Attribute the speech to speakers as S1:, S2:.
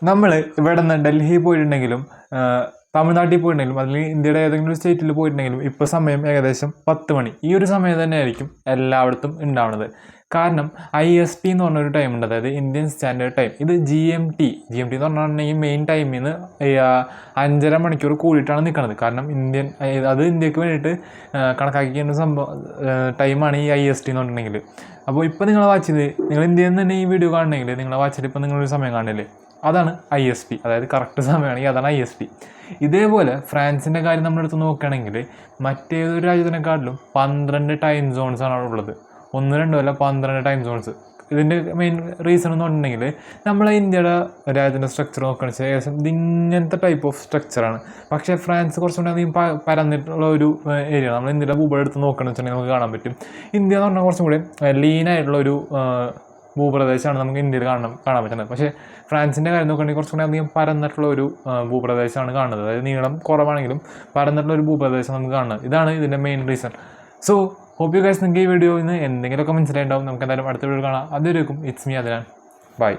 S1: നമ്മൾ ഇവിടെ നിന്ന് ഡൽഹി പോയിട്ടുണ്ടെങ്കിലും തമിഴ്നാട്ടിൽ പോയിട്ടുണ്ടെങ്കിലും അല്ലെങ്കിൽ ഇന്ത്യയുടെ ഏതെങ്കിലും ഒരു സ്റ്റേറ്റിൽ പോയിട്ടുണ്ടെങ്കിലും ഇപ്പോൾ സമയം ഏകദേശം 10 മണി. ഈ ഒരു സമയം തന്നെ ആയിരിക്കും എല്ലായിടത്തും ഉണ്ടാവുന്നത്. കാരണം IST എന്ന് പറഞ്ഞൊരു ടൈം ഉണ്ട്, അതായത് ഇന്ത്യൻ സ്റ്റാൻഡേർഡ് ടൈം. ഇത് GMT എന്ന് പറഞ്ഞിട്ടുണ്ടെങ്കിൽ മെയിൻ ടൈമിൽ നിന്ന് 5.5 മണിക്കൂർ കൂടിയിട്ടാണ് നിൽക്കുന്നത്. കാരണം അത് ഇന്ത്യക്ക് വേണ്ടിയിട്ട് കണക്കാക്കിക്കുന്ന ടൈമാണ് ഈ IST എന്ന് പറഞ്ഞിട്ടുണ്ടെങ്കിൽ. അപ്പോൾ ഇപ്പോൾ നിങ്ങളെ വാച്ചിൽ നിങ്ങൾ ഇന്ത്യയിൽ നിന്ന് തന്നെ ഈ വീഡിയോ കാണണമെങ്കിൽ നിങ്ങളെ വാച്ചിൽ ഇപ്പോൾ നിങ്ങളൊരു സമയം കാണില്ലേ, അതാണ് IST, അതായത് കറക്റ്റ് സമയമാണെങ്കിൽ അതാണ് IST. ഇതേപോലെ ഫ്രാൻസിൻ്റെ കാര്യം നമ്മളെടുത്ത് നോക്കുകയാണെങ്കിൽ മറ്റേതൊരു രാജ്യത്തിനെക്കാട്ടിലും 12 ടൈം സോൺസാണ് അവിടെ ഉള്ളത്. 1-2 അല്ല, 12 ടൈം സോൺസ്. ഇതിൻ്റെ മെയിൻ റീസൺ എന്ന് പറഞ്ഞിട്ടുണ്ടെങ്കിൽ നമ്മളെ ഇന്ത്യയുടെ രാജ്യത്തിൻ്റെ സ്ട്രക്ചർ നോക്കുകയാണെന്ന് വെച്ചാൽ ഏകദേശം ഇങ്ങനത്തെ ടൈപ്പ് ഓഫ് സ്ട്രക്ചറാണ്. പക്ഷേ ഫ്രാൻസ് കുറച്ചുകൂടി അധികം പരന്നിട്ടുള്ള ഒരു ഏരിയ. നമ്മൾ ഇന്ത്യയുടെ ഭൂപടം എടുത്ത് നോക്കുകയാണെന്ന് വെച്ചിട്ടുണ്ടെങ്കിൽ നമുക്ക് കാണാൻ പറ്റും. ഇന്ത്യ എന്ന് പറഞ്ഞാൽ കുറച്ചും കൂടി ലീനായിട്ടുള്ളൊരു ഭൂപ്രദേശമാണ് നമുക്ക് ഇന്ത്യയിൽ കാണാൻ പറ്റുന്നത്. പക്ഷേ ഫ്രാൻസിൻ്റെ കാര്യം നോക്കുകയാണെങ്കിൽ കുറച്ചുകൂടി അധികം പരന്നിട്ടുള്ള ഒരു ഭൂപ്രദേശമാണ് കാണുന്നത്. അതായത് നീളം കുറവാണെങ്കിലും പരന്നിട്ടുള്ള ഒരു ഭൂപ്രദേശം നമുക്ക് കാണുന്നത്. ഇതാണ് ഇതിൻ്റെ main reason. So hope you guys നിങ്ങൾക്ക് ഈ വീഡിയോയിൽ നിന്ന് എന്തെങ്കിലുമൊക്കെ മനസ്സിലായിട്ടുണ്ടാവും. നമുക്ക് എന്തായാലും അടുത്ത വീഡിയോ കാണാം. അതുവരേക്കും ഇറ്റ്സ് മീ അദ്നാൻ. ബൈ.